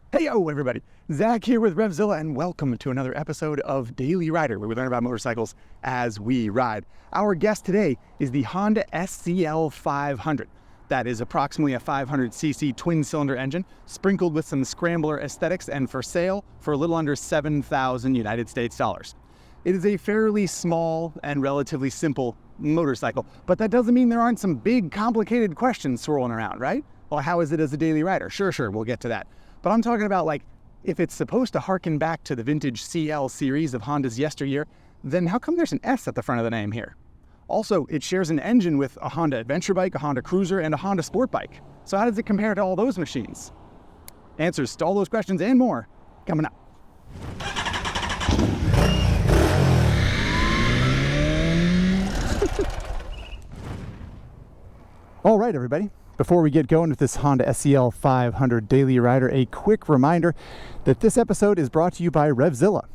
Hey, yo, everybody. Zack here with RevZilla, and welcome to another episode of Daily Rider, where we learn about motorcycles as we ride. Our guest today is the Honda SCL500. That is approximately a 500cc twin-cylinder engine, sprinkled with some scrambler aesthetics, and for sale for a little under 7,000 United States dollars. It is a fairly small and relatively simple motorcycle, but that doesn't mean there aren't some big, complicated questions swirling around, right? Well, how is it as a daily rider? Sure, we'll get to that. But I'm talking about, like, if it's supposed to harken back to the vintage CL series of Honda's yesteryear, then how come there's an S at the front of the name here? Also, it shares an engine with a Honda adventure bike, a Honda cruiser, and a Honda sport bike. So how does it compare to all those machines? Answers to all those questions and more coming up. All right, everybody. Before we get going with this Honda SCL500 Daily Rider, a quick reminder that this episode is brought to you by RevZilla.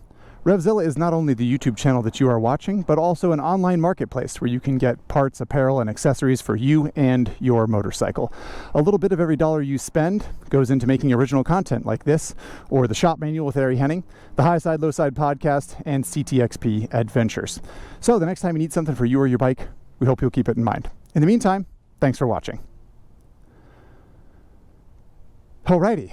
RevZilla is not only the YouTube channel that you are watching, but also an online marketplace where you can get parts, apparel, and accessories for you and your motorcycle. A little bit of every dollar you spend goes into making original content like this, or the Shop Manual with Ari Henning, the High Side, Low Side podcast, and CTXP Adventures. So the next time you need something for you or your bike, we hope you'll keep it in mind. In the meantime, thanks for watching. Alrighty,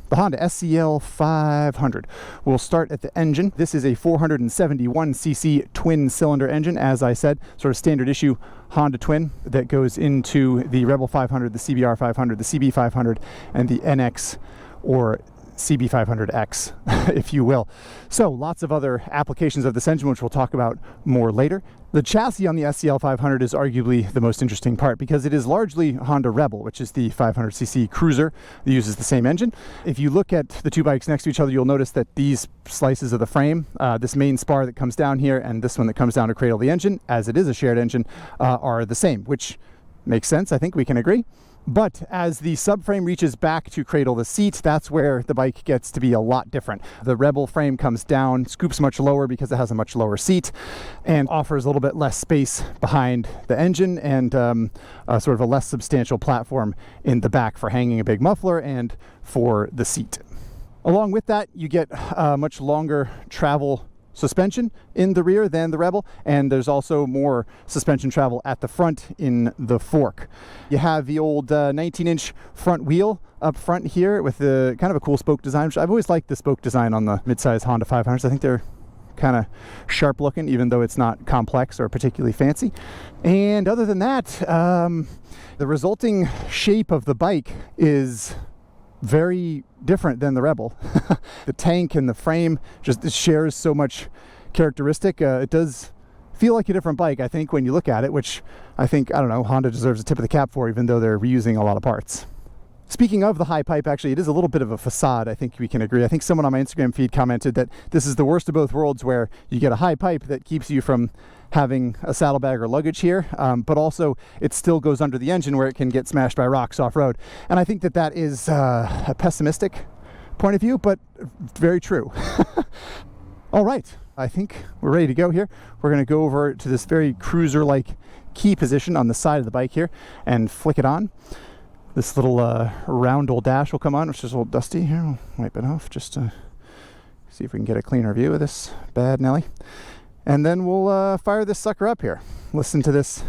the Honda SCL500. We'll start at the engine. This is a 471cc twin-cylinder engine, as I said, sort of standard issue Honda twin that goes into the Rebel 500, the CBR 500, the CB 500, and the NX or CB500X, if you will. So lots of other applications of this engine, which we'll talk about more later. The chassis on the SCL500 is arguably the most interesting part because it is largely Honda Rebel, which is the 500cc cruiser that uses the same engine. If you look at the two bikes next to each other, you'll notice that these slices of the frame, this main spar that comes down here and this one that comes down to cradle the engine, as it is a shared engine, are the same, which makes sense. I think we can agree. But as the subframe reaches back to cradle the seat, that's where the bike gets to be a lot different. The Rebel frame comes down, scoops much lower because it has a much lower seat, and offers a little bit less space behind the engine and sort of a less substantial platform in the back for hanging a big muffler and for the seat. Along with that, you get much longer travel suspension in the rear than the Rebel, and there's also more suspension travel at the front in the fork. You have the old 19-inch front wheel up front here with the kind of a cool spoke design. I've always liked the spoke design on the midsize Honda 500s. I think they're kind of sharp looking, even though it's not complex or particularly fancy. And other than that, the resulting shape of the bike is very different than the Rebel. The tank and the frame just shares so much characteristic. It does feel like a different bike, I think, when you look at it, which I think, I don't know, Honda deserves a tip of the cap for, even though they're reusing a lot of parts. Speaking of the high pipe, actually, it is a little bit of a facade, I think we can agree. I think someone on my Instagram feed commented that this is the worst of both worlds, where you get a high pipe that keeps you from having a saddlebag or luggage here, but also it still goes under the engine where it can get smashed by rocks off-road. And I think that that is a pessimistic point of view, but very true. All right, I think we're ready to go here. We're going to go over to this very cruiser-like key position on the side of the bike here and flick it on. This little round old dash will come on, which is a little dusty here. I'll wipe it off just to see if we can get a cleaner view of this bad Nelly. And then we'll fire this sucker up here. Listen to this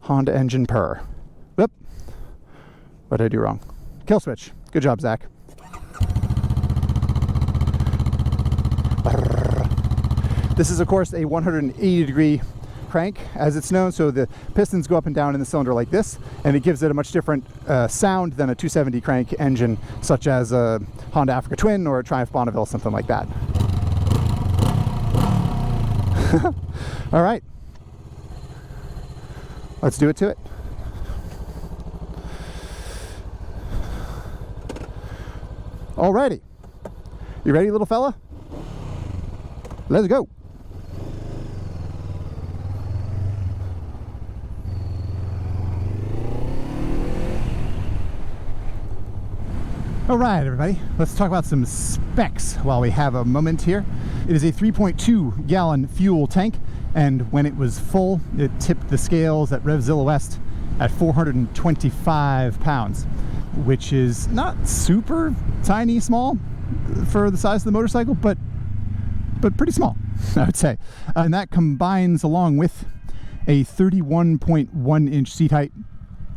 Honda engine purr. Whoop. What did I do wrong? Kill switch. Good job, Zack. This is, of course, a 180-degree crank, as it's known, so the pistons go up and down in the cylinder like this, and it gives it a much different sound than a 270 crank engine, such as a Honda Africa Twin or a Triumph Bonneville, something like that. All right, let's do it to it. Alrighty, you ready, little fella? Let's go. All right, everybody, let's talk about some specs while we have a moment here. It is a 3.2 gallon fuel tank, and when it was full, it tipped the scales at RevZilla West at 425 pounds. which is not super tiny small for the size of the motorcycle, but pretty small, I would say. And that combines along with a 31.1 inch seat height,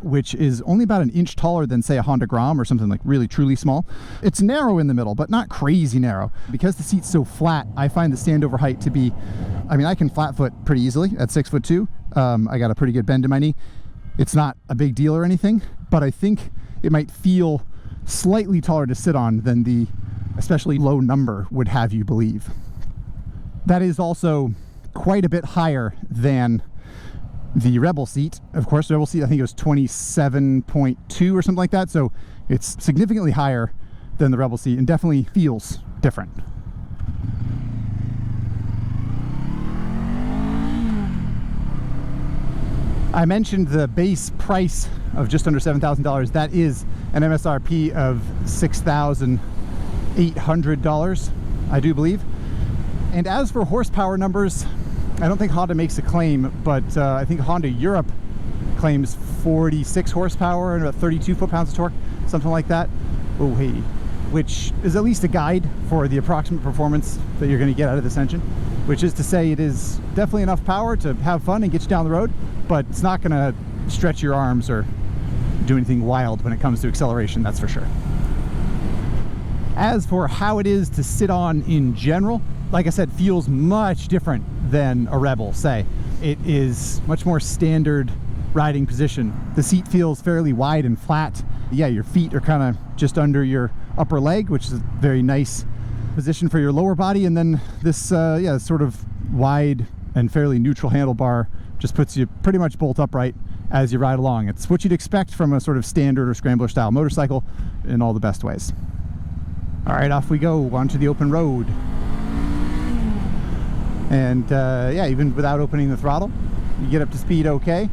which is only about an inch taller than, say, a Honda Grom or something like really truly small. It's narrow in the middle, but not crazy narrow. Because the seat's so flat, I find the standover height to be, I mean, I can flat foot pretty easily at 6'2". I got a pretty good bend in my knee. It's not a big deal or anything, but I think it might feel slightly taller to sit on than the especially low number would have you believe. That is also quite a bit higher than the Rebel seat. Of course, the Rebel seat, I think it was 27.2 or something like that. So it's significantly higher than the Rebel seat and definitely feels different. I mentioned the base price of just under $7,000. That is an MSRP of $6,800, I do believe. And as for horsepower numbers, I don't think Honda makes a claim, but I think Honda Europe claims 46 horsepower and about 32 foot-pounds of torque, something like that. Oh, hey. Which is at least a guide for the approximate performance that you're going to get out of this engine, which is to say it is definitely enough power to have fun and get you down the road, but it's not going to stretch your arms or do anything wild when it comes to acceleration, that's for sure. As for how it is to sit on in general, like I said, feels much different than a Rebel, say. It is much more standard riding position. The seat feels fairly wide and flat. Yeah, your feet are kind of just under your upper leg, which is a very nice position for your lower body. And then this, sort of wide and fairly neutral handlebar just puts you pretty much bolt upright as you ride along. It's what you'd expect from a sort of standard or scrambler style motorcycle in all the best ways. All right, off we go onto the open road. And yeah, even without opening the throttle, you get up to speed okay.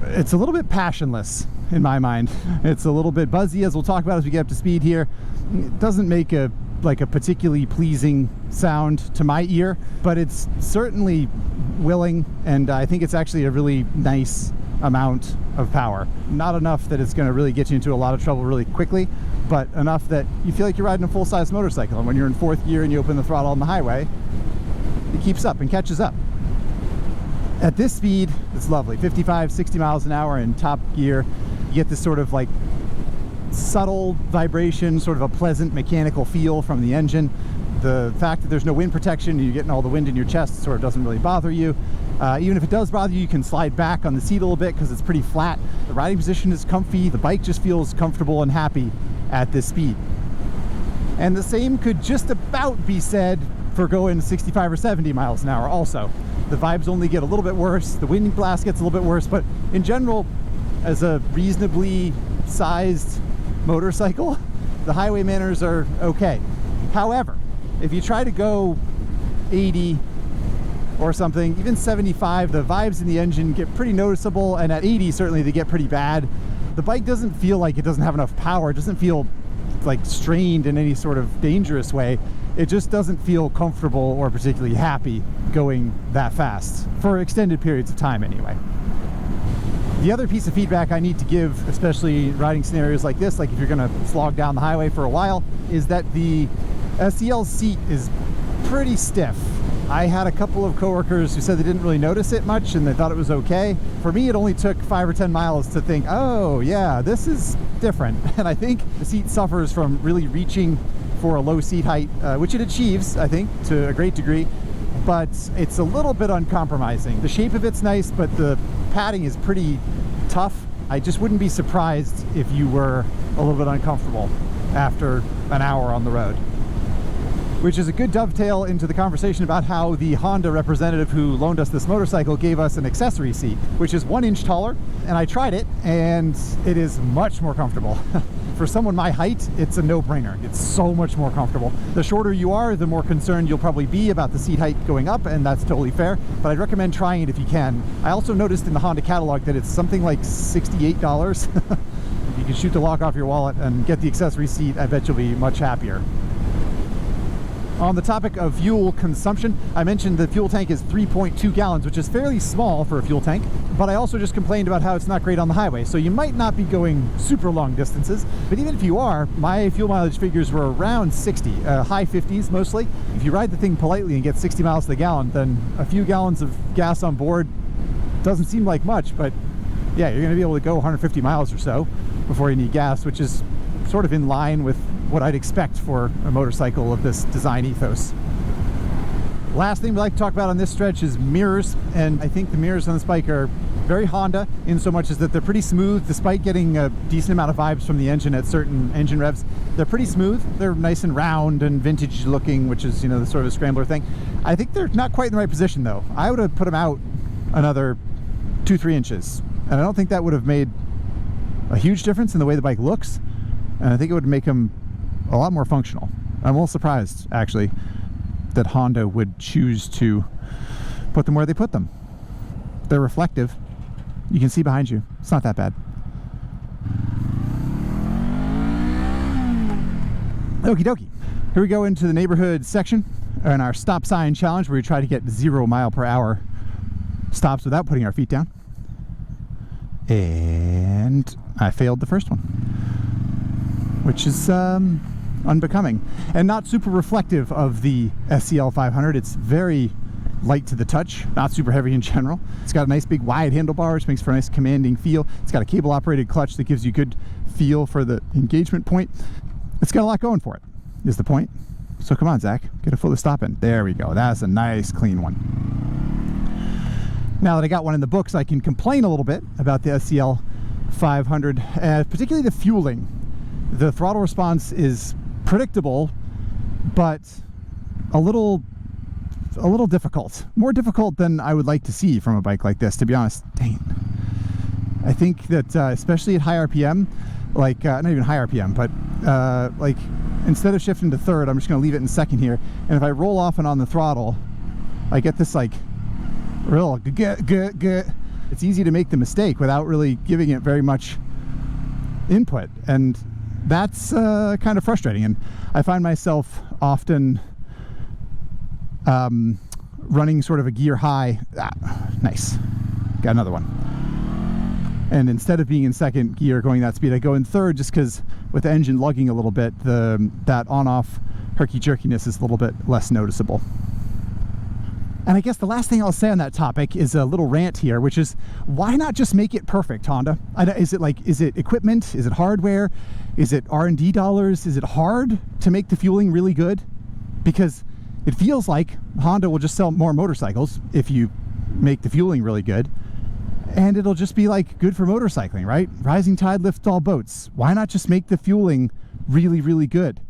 It's a little bit passionless in my mind. It's a little bit buzzy, as we'll talk about as we get up to speed here. It doesn't make a particularly pleasing sound to my ear, but it's certainly willing, and I think it's actually a really nice amount of power. Not enough that it's going to really get you into a lot of trouble really quickly, but enough that you feel like you're riding a full-size motorcycle. And when you're in fourth gear and you open the throttle on the highway, it keeps up and catches up. At this speed, it's lovely. 55, 60 miles an hour in top gear. You get this sort of like subtle vibration, sort of a pleasant mechanical feel from the engine. The fact that there's no wind protection and you're getting all the wind in your chest sort of doesn't really bother you. Even if it does bother you, you can slide back on the seat a little bit because it's pretty flat. The riding position is comfy. The bike just feels comfortable and happy at this speed. And the same could just about be said for going 65 or 70 miles an hour also. The vibes only get a little bit worse. The wind blast gets a little bit worse, but in general, as a reasonably sized motorcycle, the highway manners are okay. However, if you try to go 80 or something, even 75, the vibes in the engine get pretty noticeable, and at 80 certainly they get pretty bad. The bike doesn't feel like it doesn't have enough power. It doesn't feel like strained in any sort of dangerous way. It just doesn't feel comfortable or particularly happy going that fast for extended periods of time anyway. The other piece of feedback I need to give, especially riding scenarios like this, like if you're going to slog down the highway for a while, is that the SCL seat is pretty stiff. I had a couple of coworkers who said they didn't really notice it much and they thought it was okay. For me, it only took 5 or 10 miles to think, oh yeah, this is different. And I think the seat suffers from really reaching for a low seat height, which it achieves, I think, to a great degree, but it's a little bit uncompromising. The shape of it's nice, but the padding is pretty tough. I just wouldn't be surprised if you were a little bit uncomfortable after an hour on the road. Which is a good dovetail into the conversation about how the Honda representative who loaned us this motorcycle gave us an accessory seat, which is 1 inch taller, and I tried it, and it is much more comfortable. For someone my height, it's a no-brainer. It's so much more comfortable. The shorter you are, the more concerned you'll probably be about the seat height going up, and that's totally fair, but I'd recommend trying it if you can. I also noticed in the Honda catalog that it's something like $68. If you can shoot the lock off your wallet and get the accessory seat, I bet you'll be much happier. On the topic of fuel consumption, I mentioned the fuel tank is 3.2 gallons, which is fairly small for a fuel tank, but I also just complained about how it's not great on the highway. So you might not be going super long distances, but even if you are, my fuel mileage figures were around 60, high 50s mostly. If you ride the thing politely and get 60 miles to the gallon, then a few gallons of gas on board doesn't seem like much, but yeah, you're gonna be able to go 150 miles or so before you need gas, which is sort of in line with what I'd expect for a motorcycle of this design ethos. Last thing we like to talk about on this stretch is mirrors, and I think the mirrors on this bike are very Honda in so much as that they're pretty smooth despite getting a decent amount of vibes from the engine at certain engine revs. They're pretty smooth, they're nice and round and vintage looking, which is, you know, the sort of a scrambler thing. I think they're not quite in the right position though. I would have put them out another 2-3 inches, and I don't think that would have made a huge difference in the way the bike looks, and I think it would make them a lot more functional. I'm a little surprised actually that Honda would choose to put them where they put them. They're reflective. You can see behind you. It's not that bad. Okie dokie. Here we go into the neighborhood section and our stop sign challenge, where we try to get 0 mile per hour stops without putting our feet down. And I failed the first one, which is unbecoming and not super reflective of the SCL500. It's very light to the touch, not super heavy in general. It's got a nice big wide handlebar, which makes for a nice commanding feel. It's got a cable operated clutch that gives you good feel for the engagement point. It's got a lot going for it, is the point. So come on, Zach, get a foot of stop in. There we go. That's a nice clean one. Now that I got one in the books, I can complain a little bit about the SCL500, particularly the fueling. The throttle response is predictable, but a little difficult. More difficult than I would like to see from a bike like this, to be honest. Dang it. I think that especially at high RPM, like not even high RPM, but like instead of shifting to third, I'm just going to leave it in second here, and if I roll off and on the throttle, I get this like real it's easy to make the mistake without really giving it very much input, and that's kind of frustrating. And I find myself often running sort of a gear high. Nice, got another one. And instead of being in second gear going that speed, I go in third, just because with the engine lugging a little bit, that on-off herky-jerkiness is a little bit less noticeable. And I guess the last thing I'll say on that topic is a little rant here, which is, why not just make it perfect, Honda? Is it equipment? Is it hardware? Is it R&D dollars? Is it hard to make the fueling really good? Because it feels like Honda will just sell more motorcycles if you make the fueling really good, and it'll just be like good for motorcycling, right? Rising tide lifts all boats. Why not just make the fueling really, really good?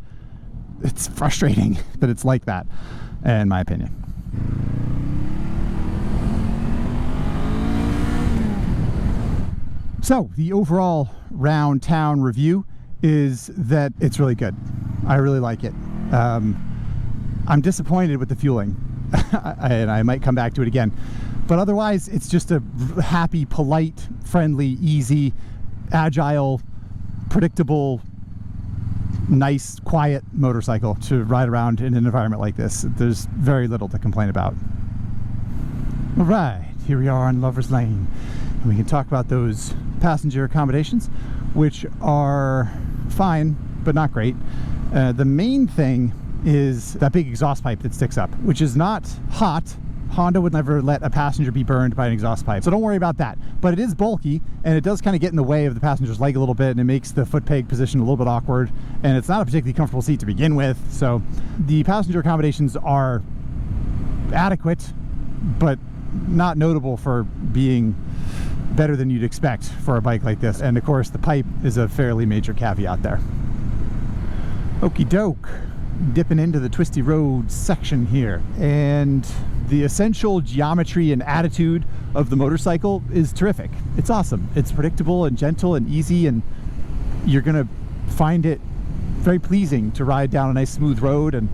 It's frustrating that it's like that, in my opinion. So the overall round town review is that it's really good. I really like it. I'm disappointed with the fueling, and I might come back to it again. But otherwise, it's just a happy, polite, friendly, easy, agile, predictable, nice, quiet motorcycle to ride around in an environment like this. There's very little to complain about. All right, here we are on Lover's Lane. And we can talk about those passenger accommodations, which are fine, but not great. The main thing is that big exhaust pipe that sticks up, which is not hot. Honda would never let a passenger be burned by an exhaust pipe, so don't worry about that. But it is bulky, and it does kind of get in the way of the passenger's leg a little bit, and it makes the foot peg position a little bit awkward, and it's not a particularly comfortable seat to begin with. So the passenger accommodations are adequate, but not notable for being better than you'd expect for a bike like this. And of course, the pipe is a fairly major caveat there. Okie doke, dipping into the twisty road section here, and the essential geometry and attitude of the motorcycle is terrific. It's awesome. It's predictable and gentle and easy, and you're gonna find it very pleasing to ride down a nice smooth road and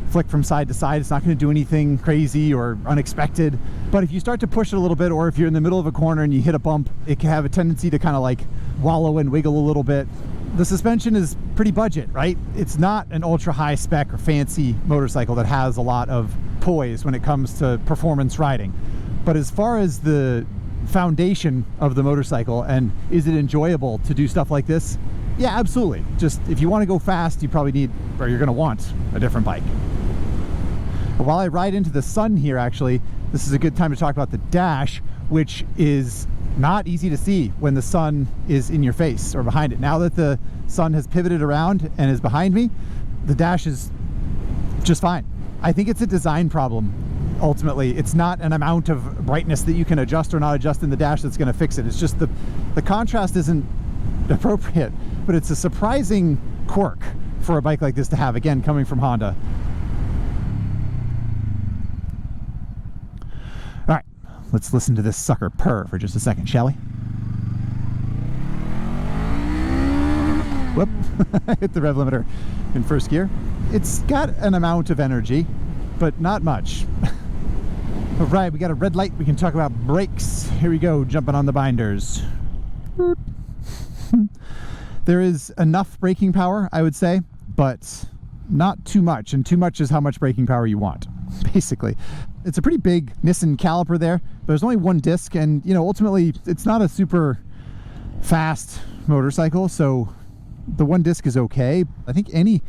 flick from side to side. It's not going to do anything crazy or unexpected, but if you start to push it a little bit, or if you're in the middle of a corner and you hit a bump, it can have a tendency to kind of like wallow and wiggle a little bit. the suspension is pretty budget, right? It's not an ultra high spec or fancy motorcycle that has a lot of poise when it comes to performance riding. But as far as the foundation of the motorcycle and is it enjoyable to do stuff like this? Yeah, absolutely. Just if you want to go fast, you probably need, or you're going to want, a different bike. But while I ride into the sun here, actually, this is a good time to talk about the dash, which is not easy to see when the sun is in your face or behind it. Now that the sun has pivoted around and is behind me, the dash is just fine. I think it's a design problem. Ultimately, it's not an amount of brightness that you can adjust or not adjust in the dash that's going to fix it. It's just the contrast isn't appropriate, but it's a surprising quirk for a bike like this to have, again, coming from Honda. All right, let's listen to this sucker purr for just a second, shall we? Whoop, hit the rev limiter in first gear. It's got an amount of energy, but not much. All right, we got a red light. We can talk about brakes. Here we go, jumping on the binders. There is enough braking power, I would say, but not too much, and too much is how much braking power you want, basically. It's a pretty big Nissan caliper there, but there's only one disc, and you know, ultimately it's not a super fast motorcycle, so the one disc is okay. I think any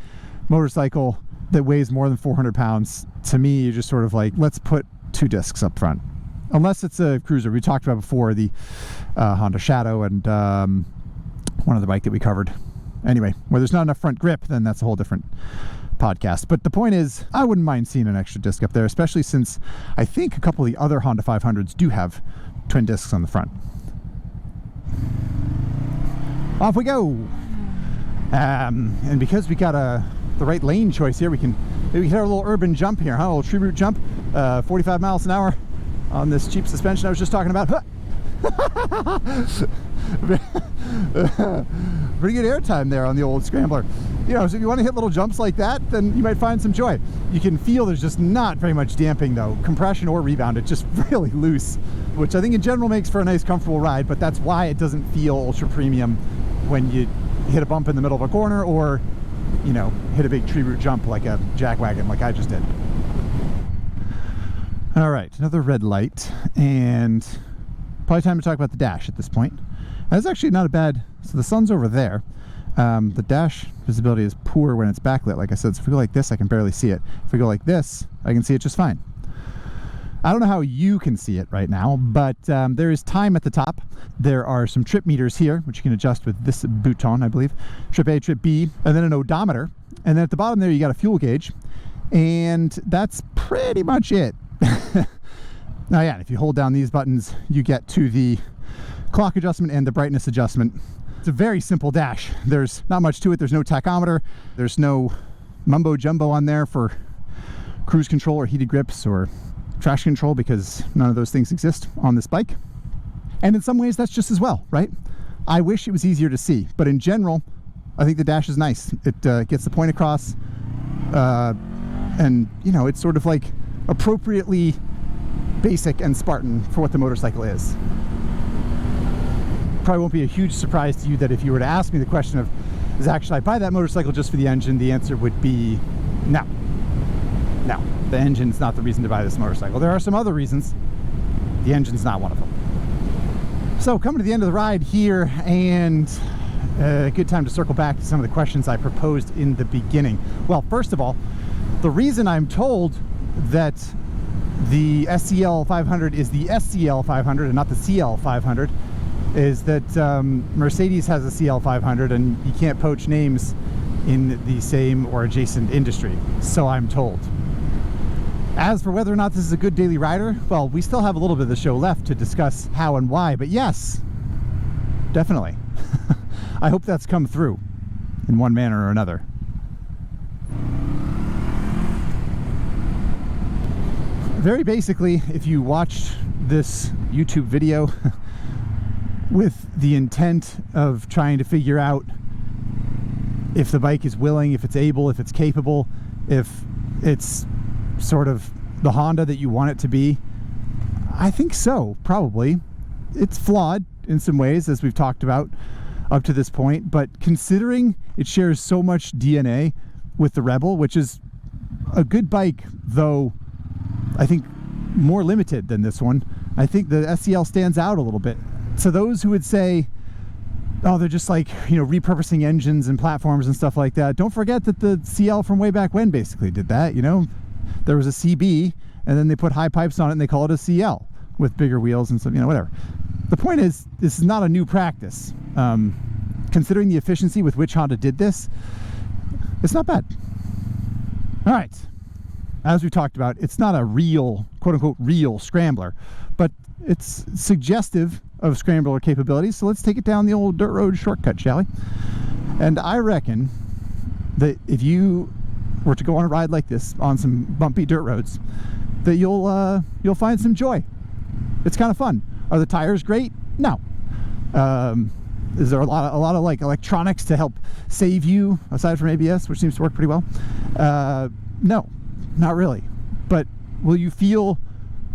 motorcycle that weighs more than 400 pounds, to me, you're just sort of like, let's put two discs up front. Unless it's a cruiser. We talked about before the Honda Shadow and one other bike that we covered. Anyway, where there's not enough front grip, then that's a whole different podcast. But the point is, I wouldn't mind seeing an extra disc up there, especially since I think a couple of the other Honda 500s do have twin discs on the front. Off we go. And because we got the right lane choice here, we can maybe hit our little urban jump here, huh? A little tree root jump, 45 miles an hour on this cheap suspension I was just talking about. Pretty good airtime there on the old scrambler. You know, so if you want to hit little jumps like that, then you might find some joy. You can feel there's just not very much damping though, compression or rebound. It's just really loose, which I think in general makes for a nice comfortable ride, but that's why it doesn't feel ultra premium when you hit a bump in the middle of a corner or, you know, hit a big tree root jump like a jackwagon like I just did. All right, another red light, and probably time to talk about the dash at this point. That's actually not a bad, so the sun's over there. The dash visibility is poor when it's backlit, like I said, so if we go like this, I can barely see it. If we go like this, I can see it just fine. I don't know how you can see it right now, but there is time at the top. There are some trip meters here, which you can adjust with this bouton, I believe. Trip A, trip B, and then an odometer. And then at the bottom there, you got a fuel gauge. And that's pretty much it. Now, yeah, if you hold down these buttons, you get to the clock adjustment and the brightness adjustment. It's a very simple dash. There's not much to it. There's no tachometer. There's no mumbo jumbo on there for cruise control or heated grips or traction control, because none of those things exist on this bike. And in some ways that's just as well, right? I wish it was easier to see, but in general I think the dash is nice. It gets the point across, and you know, it's sort of like appropriately basic and Spartan for what the motorcycle is. Probably won't be a huge surprise to you that if you were to ask me the question of, Zach, should I buy that motorcycle just for the engine, the answer would be no. No, the engine's not the reason to buy this motorcycle. There are some other reasons. The engine's not one of them. So coming to the end of the ride here, and a good time to circle back to some of the questions I proposed in the beginning. Well, first of all, the reason I'm told that the SCL500 is the SCL500 and not the CL500 is that Mercedes has a CL500 and you can't poach names in the same or adjacent industry, so I'm told. As for whether or not this is a good daily rider, well, we still have a little bit of the show left to discuss how and why, but yes, definitely. I hope that's come through in one manner or another. Very basically, if you watched this YouTube video with the intent of trying to figure out if the bike is willing, if it's able, if it's capable, if it's sort of the Honda that you want it to be, I think so, probably. It's flawed in some ways, as we've talked about up to this point, but considering it shares so much DNA with the Rebel, which is a good bike, though I think more limited than this one, I think the SCL stands out a little bit. So those who would say, oh, they're just like, you know, repurposing engines and platforms and stuff like that, don't forget that the CL from way back when basically did that. You know, there was a CB and then they put high pipes on it and they call it a CL with bigger wheels and some, you know, whatever. The point is, this is not a new practice. Considering the efficiency with which Honda did this, it's not bad. All right, as we talked about, it's not a real, quote-unquote, real scrambler, but it's suggestive of scrambler capabilities, so let's take it down the old dirt road shortcut, shall we? And I reckon that if you were to go on a ride like this on some bumpy dirt roads, that you'll find some joy. It's kind of fun. Are the tires great? No. Is there a lot of like electronics to help save you aside from ABS, which seems to work pretty well? No, not really. But will you feel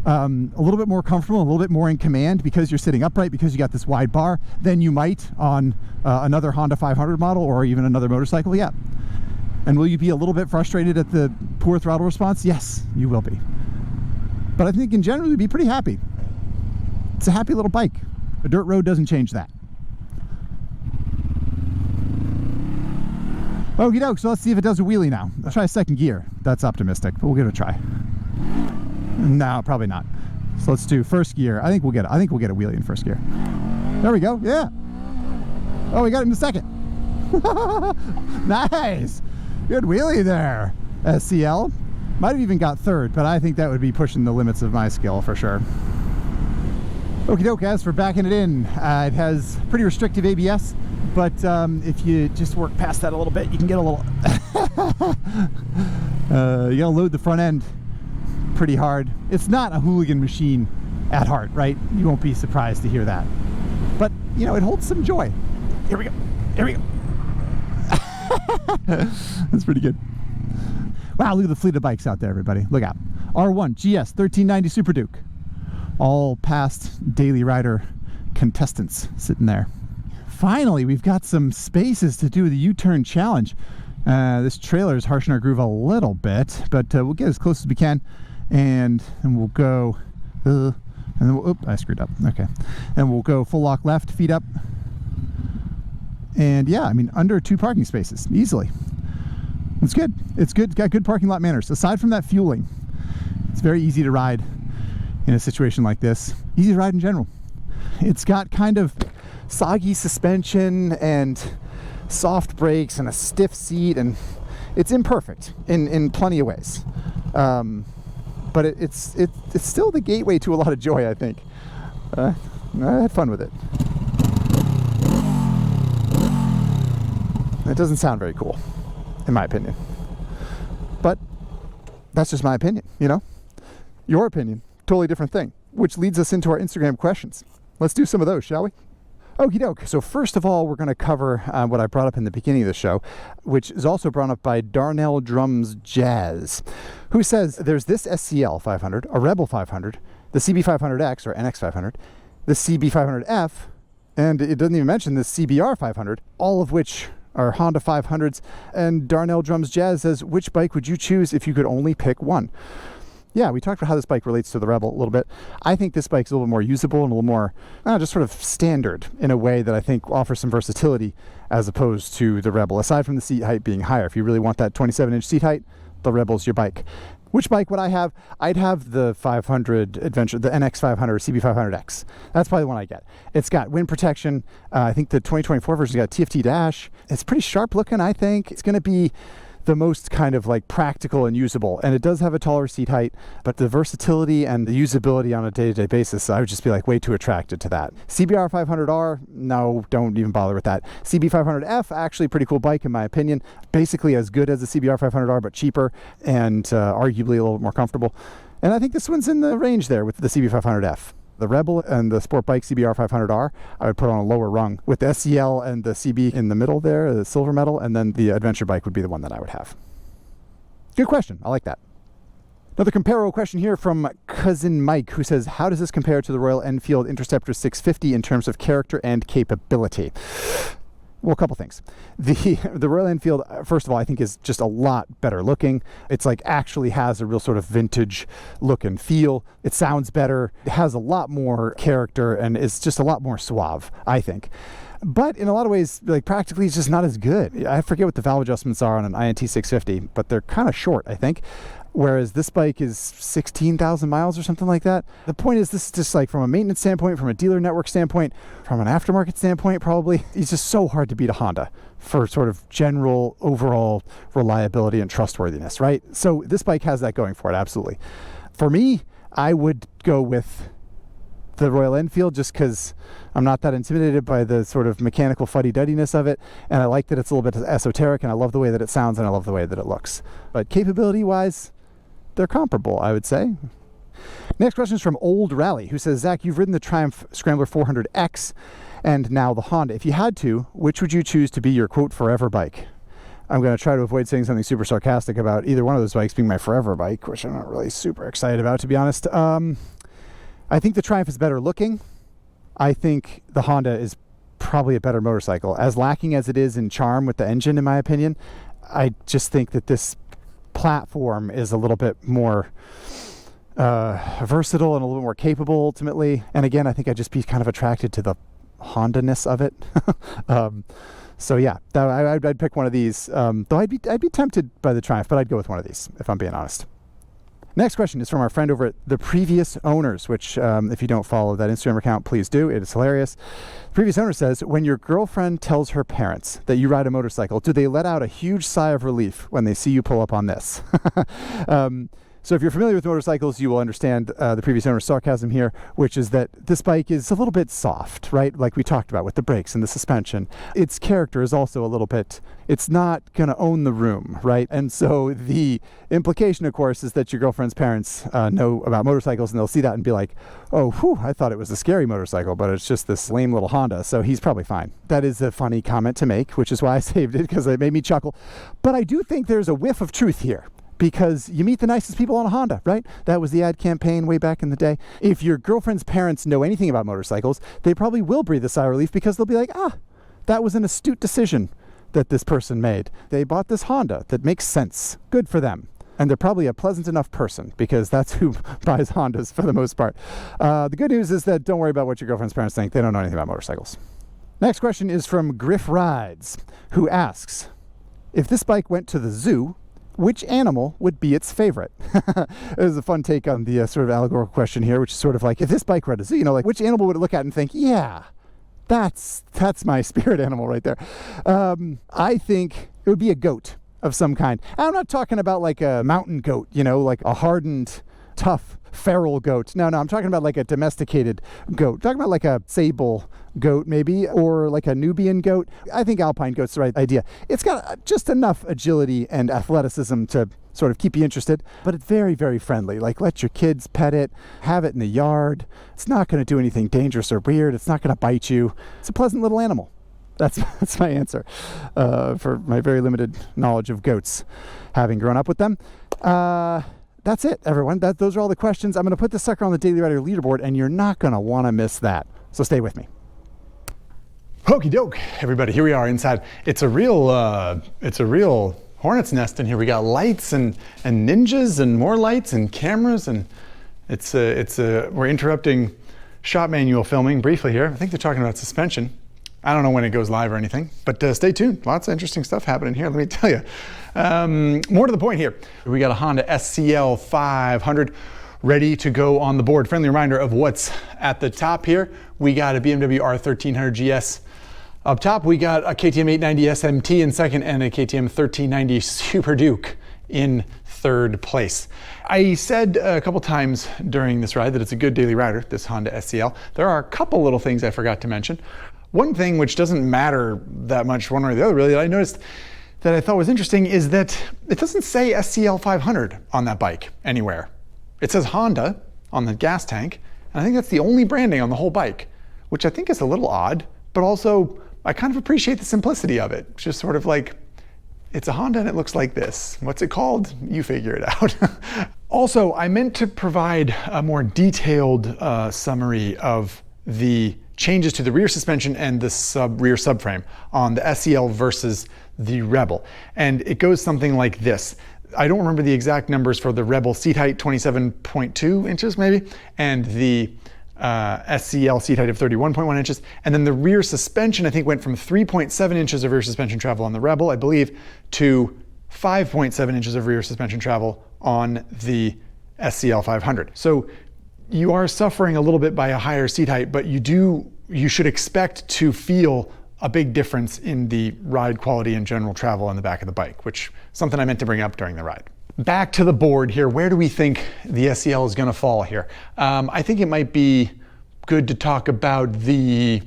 a little bit more comfortable, a little bit more in command because you're sitting upright, because you got this wide bar than you might on another Honda 500 model or even another motorcycle? Yeah. And will you be a little bit frustrated at the poor throttle response? Yes, you will be. But I think in general you'd be pretty happy. It's a happy little bike. A dirt road doesn't change that. Okie doke, so let's see if it does a wheelie now. Let's try second gear. That's optimistic, but we'll give it a try. No, probably not. So let's do first gear. I think we'll get a wheelie in first gear. There we go. Yeah. Oh, we got it in the second. Nice. Good wheelie there, SCL. Might have even got third, but I think that would be pushing the limits of my skill for sure. Okie doke, as for backing it in, it has pretty restrictive ABS, but if you just work past that a little bit, you can get a little... you gotta load the front end pretty hard. It's not a hooligan machine at heart, right? You won't be surprised to hear that. But, you know, it holds some joy. Here we go. Here we go. That's pretty good. Wow, look at the fleet of bikes out there, everybody. Look out. R1 GS 1390 Super Duke. All past Daily Rider contestants sitting there. Finally, we've got some spaces to do the U-turn challenge. This trailer is harshing our groove a little bit, but we'll get as close as we can, and we'll go, and then we'll, oop, I screwed up. Okay, and we'll go full lock left, feet up, and yeah, I mean under 2 parking spaces easily. It's good. It's good. It's got good parking lot manners. Aside from that fueling, it's very easy to ride in a situation like this. Easy to ride in general. It's got kind of soggy suspension and soft brakes and a stiff seat, and it's imperfect in plenty of ways. But it's still the gateway to a lot of joy, I think. I had fun with it. It doesn't sound very cool, in my opinion. But that's just my opinion, you know? Your opinion, totally different thing. Which leads us into our Instagram questions. Let's do some of those, shall we? Okie doke. So first of all, we're going to cover what I brought up in the beginning of the show, which is also brought up by Darnell Drums Jazz, who says there's this SCL500, a Rebel 500, the CB500X or NX500, the CB500F, and it doesn't even mention the CBR 500, all of which are Honda 500s. And Darnell Drums Jazz says, which bike would you choose if you could only pick one? Yeah, we talked about how this bike relates to the Rebel a little bit. I think this bike's a little more usable and a little more just sort of standard in a way that I think offers some versatility as opposed to the Rebel, aside from the seat height being higher. If you really want that 27-inch seat height, the Rebel's your bike. Which bike would I have? I'd have the 500 Adventure, the NX500 or CB500X. That's probably the one I get. It's got wind protection. I think the 2024 version's got TFT dash. It's pretty sharp looking, I think. It's going to be the most kind of like practical and usable, and it does have a taller seat height, but the versatility and the usability on a day-to-day basis, I would just be like way too attracted to that. CBR 500R, no, don't even bother with that. CB500F, actually a pretty cool bike in my opinion, basically as good as the CBR 500R but cheaper and arguably a little bit more comfortable. And I think this one's in the range there with the CB500F. The Rebel and the Sport Bike CBR 500R, I would put on a lower rung, with the SCL and the CB in the middle there, the silver metal, and then the Adventure bike would be the one that I would have. Good question. I like that. Another comparo question here from Cousin Mike, who says, how does this compare to the Royal Enfield Interceptor 650 in terms of character and capability? Well, a couple things. The Royal Enfield, first of all, I think is just a lot better looking. It's like actually has a real sort of vintage look and feel. It sounds better. It has a lot more character and is just a lot more suave, I think. But in a lot of ways, like practically, it's just not as good. I forget what the valve adjustments are on an INT 650, but they're kind of short, I think. Whereas this bike is 16,000 miles or something like that. The point is, this is just like from a maintenance standpoint, from a dealer network standpoint, from an aftermarket standpoint, probably, it's just so hard to beat a Honda for sort of general overall reliability and trustworthiness, right? So this bike has that going for it, absolutely. For me, I would go with the Royal Enfield just because I'm not that intimidated by the sort of mechanical fuddy-duddiness of it, and I like that it's a little bit esoteric, and I love the way that it sounds, and I love the way that it looks. But capability-wise, they're comparable, I would say. Next question is from Old Rally, who says, Zach, you've ridden the Triumph Scrambler 400X and now the Honda. If you had to, which would you choose to be your, quote, forever bike? I'm going to try to avoid saying something super sarcastic about either one of those bikes being my forever bike, which I'm not really super excited about, to be honest. I think the Triumph is better looking. I think the Honda is probably a better motorcycle. As lacking as it is in charm with the engine, in my opinion, I just think that this platform is a little bit more versatile and a little bit more capable ultimately. And again, I think I'd just be kind of attracted to the Honda-ness of it. So yeah, I'd pick one of these. Though I'd be tempted by the Triumph, but I'd go with one of these, if I'm being honest. Next question is from our friend over at The Previous Owners, which if you don't follow that Instagram account, please do. It is hilarious. The Previous Owner says, when your girlfriend tells her parents that you ride a motorcycle, do they let out a huge sigh of relief when they see you pull up on this? So if you're familiar with motorcycles, you will understand the Previous Owner's sarcasm here, which is that this bike is a little bit soft, right? Like we talked about with the brakes and the suspension. Its character is also a little bit, it's not going to own the room, right? And so the implication, of course, is that your girlfriend's parents know about motorcycles and they'll see that and be like, oh, whew, I thought it was a scary motorcycle, but it's just this lame little Honda, so he's probably fine. That is a funny comment to make, which is why I saved it, because it made me chuckle. But I do think there's a whiff of truth here, because you meet the nicest people on a Honda, right? That was the ad campaign way back in the day. If your girlfriend's parents know anything about motorcycles, they probably will breathe a sigh of relief because they'll be like, that was an astute decision that this person made. They bought this Honda that makes sense. Good for them. And they're probably a pleasant enough person because that's who buys Hondas for the most part. The good news is that don't worry about what your girlfriend's parents think. They don't know anything about motorcycles. Next question is from Griff Rides, who asks, if this bike went to the zoo, which animal would be its favorite? It was a fun take on the sort of allegorical question here, which is sort of like, if this bike were at a zoo, like which animal would it look at and think, yeah, that's my spirit animal right there. I think it would be a goat of some kind. I'm not talking about like a mountain goat, like a hardened, tough, feral goat. No, I'm talking about like a domesticated goat. I'm talking about like a sable goat maybe, or like a Nubian goat. I think alpine goat's the right idea. It's got just enough agility and athleticism to sort of keep you interested, but it's very, very friendly. Like let your kids pet it, have it in the yard. It's not going to do anything dangerous or weird. It's not going to bite you. It's a pleasant little animal. That's my answer for my very limited knowledge of goats, having grown up with them. That's it, everyone. Those are all the questions. I'm going to put this sucker on the Daily Rider leaderboard, and you're not going to want to miss that. So stay with me. Okie doke, everybody. Here we are inside. It's a real hornet's nest in here. We got lights and ninjas and more lights and cameras, and we're interrupting shop manual filming briefly here. I think they're talking about suspension. I don't know when it goes live or anything, but stay tuned. Lots of interesting stuff happening here, let me tell you. More to the point here, we got a Honda SCL500 ready to go on the board. Friendly reminder of what's at the top here. We got a BMW R1300 GS up top. We got a KTM 890 SMT in second and a KTM 1390 Super Duke in third place. I said a couple times during this ride that it's a good daily rider, this Honda SCL. There are a couple little things I forgot to mention. One thing which doesn't matter that much one way or the other really, that I noticed that I thought was interesting is that it doesn't say SCL500 on that bike anywhere. It says Honda on the gas tank, and I think that's the only branding on the whole bike, which I think is a little odd, but also I kind of appreciate the simplicity of it. It's just sort of like, it's a Honda and it looks like this. What's it called? You figure it out. Also, I meant to provide a more detailed summary of the changes to the rear suspension and the rear subframe on the SCL versus the Rebel. And it goes something like this. I don't remember the exact numbers for the Rebel seat height, 27.2 inches maybe, and the SCL seat height of 31.1 inches. And then the rear suspension, I think, went from 3.7 inches of rear suspension travel on the Rebel, I believe, to 5.7 inches of rear suspension travel on the SCL500. So you are suffering a little bit by a higher seat height, but you should expect to feel a big difference in the ride quality and general travel on the back of the bike, which is something I meant to bring up during the ride. Back to the board here. Where do we think the SCL is going to fall here? I think it might be good to talk about the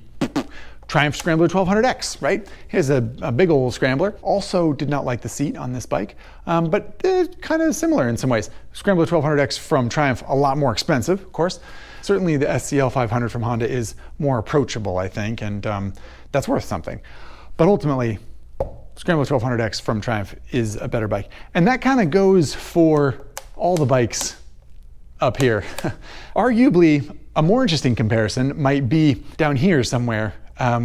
Triumph Scrambler 1200X, right? Here's a big old scrambler. Also did not like the seat on this bike, but kind of similar in some ways. Scrambler 1200X from Triumph, a lot more expensive, of course. Certainly the SCL500 from Honda is more approachable, I think, and that's worth something. But ultimately, Scrambler 1200X from Triumph is a better bike. And that kind of goes for all the bikes up here. Arguably, a more interesting comparison might be down here somewhere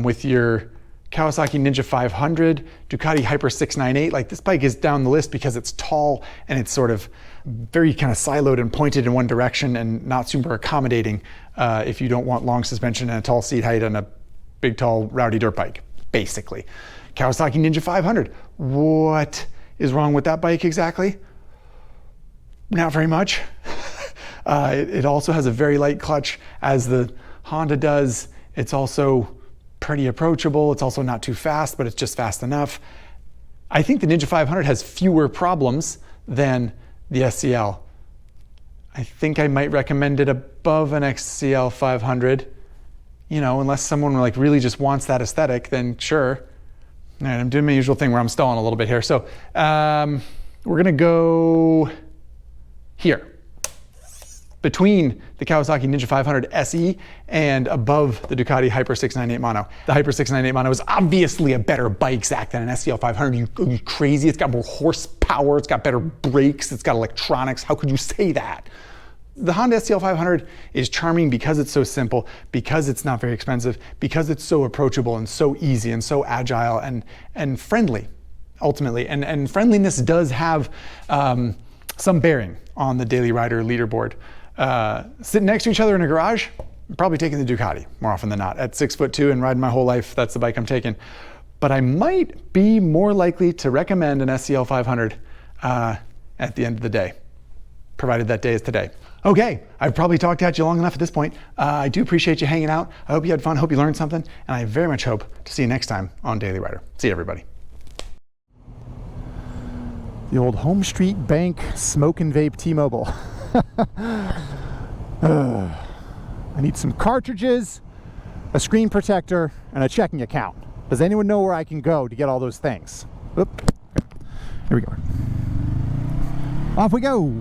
with your Kawasaki Ninja 500, Ducati Hyper 698. Like, this bike is down the list because it's tall and it's sort of very kind of siloed and pointed in one direction and not super accommodating if you don't want long suspension and a tall seat height on a big, tall, rowdy dirt bike, basically. Kawasaki Ninja 500. What is wrong with that bike exactly? Not very much. It also has a very light clutch, as the Honda does. It's also pretty approachable. It's also not too fast, but it's just fast enough. I think the Ninja 500 has fewer problems than the SCL. I think I might recommend it above an SCL 500. You know, unless someone like really just wants that aesthetic, then sure. All right, I'm doing my usual thing where I'm stalling a little bit here. So we're gonna go here, between the Kawasaki Ninja 500 SE and above the Ducati Hyper 698 Mono. The Hyper 698 Mono is obviously a better bike, Zack, than an SCL 500. Are you crazy? It's got more horsepower, it's got better brakes, it's got electronics. How could you say that? The Honda SCL 500 is charming because it's so simple, because it's not very expensive, because it's so approachable and so easy and so agile and friendly, ultimately. And friendliness does have some bearing on the daily rider leaderboard. Sitting next to each other in a garage, I'm probably taking the Ducati more often than not. At 6'2" and riding my whole life, that's the bike I'm taking. But I might be more likely to recommend an SCL 500 at the end of the day, provided that day is today. Okay, I've probably talked at you long enough at this point. I do appreciate you hanging out. I hope you had fun, hope you learned something, and I very much hope to see you next time on Daily Rider. See you, everybody. The old Home Street Bank smoke and vape T-Mobile. I need some cartridges, a screen protector, and a checking account. Does anyone know where I can go to get all those things? Oop. Okay. Here we go. Off we go.